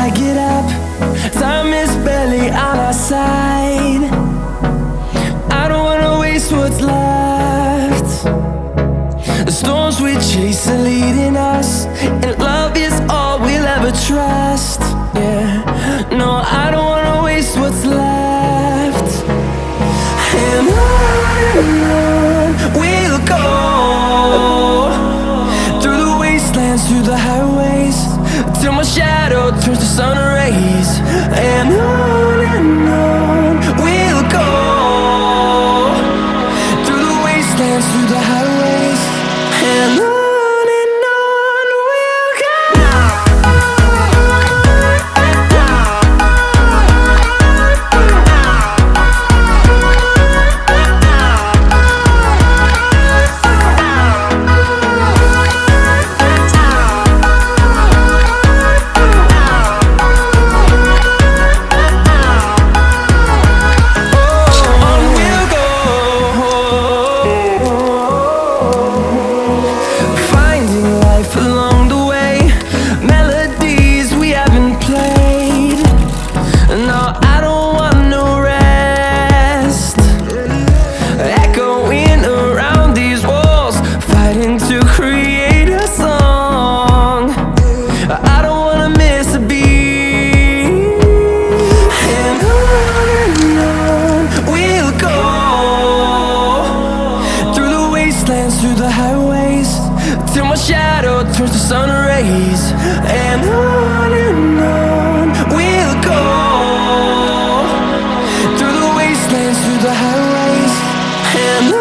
I get up, time is barely on our side. I don't wanna waste what's left. The storms we chase are leading us, and love is all we'll ever trust. Yeah, no, I don't wanna waste what's left. And on we'll go, through the wastelands, through the highways, till my shadow turns to sun rays. And on we'll go, through the wastelands, through the highways, and on we'll go. Through the highways, till my shadow turns to sun rays. And on we'll go, through the wastelands, through the highways, and on.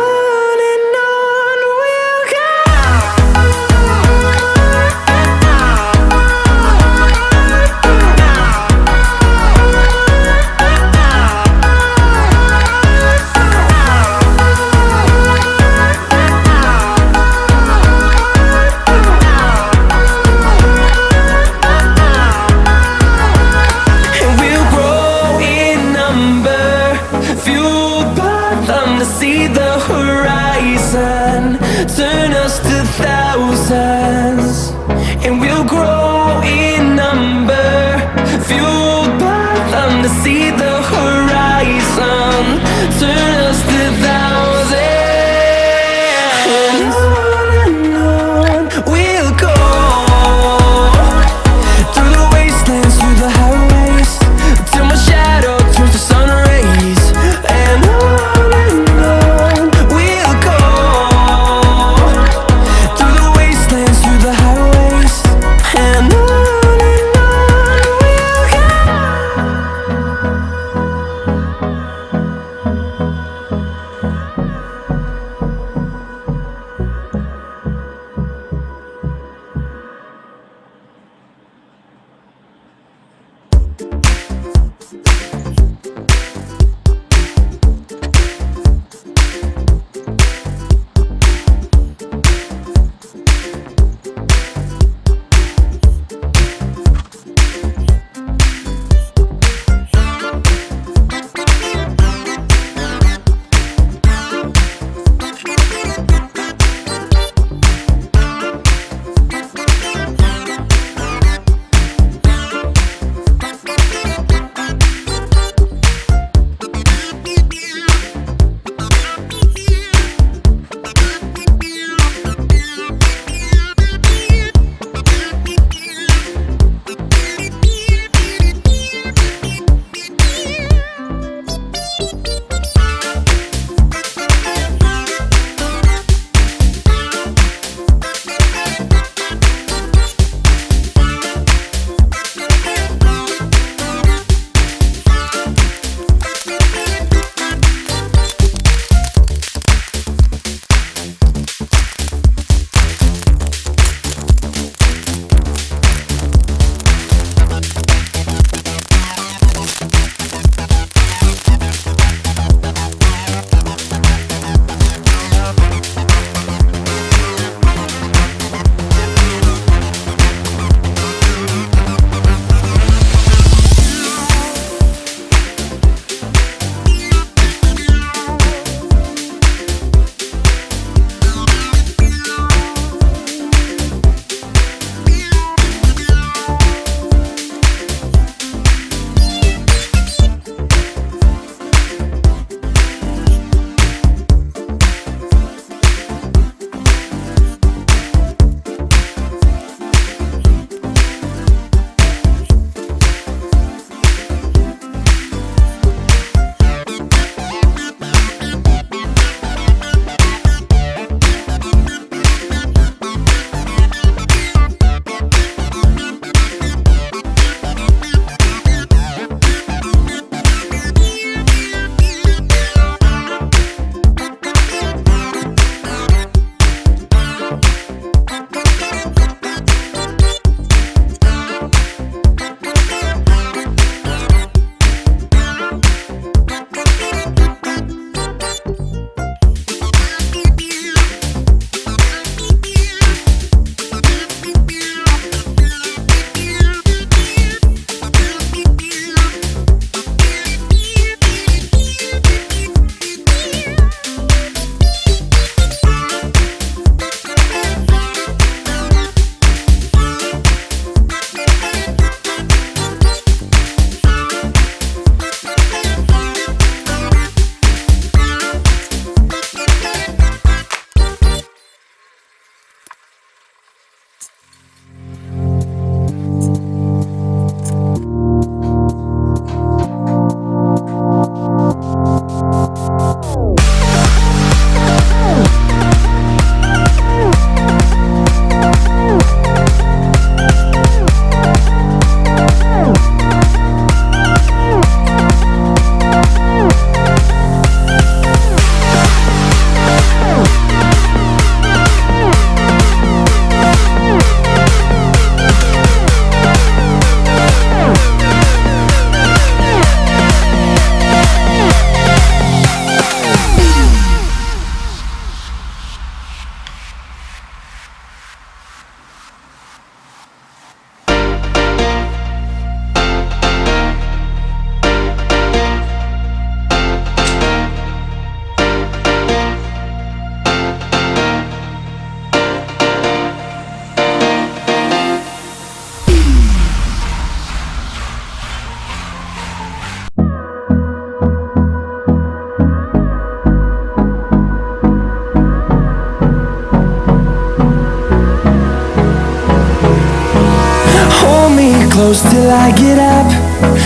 close till I get up.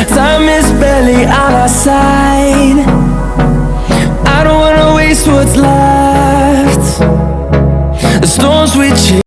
Time is barely on our side. I don't wanna waste what's left. The storms we chase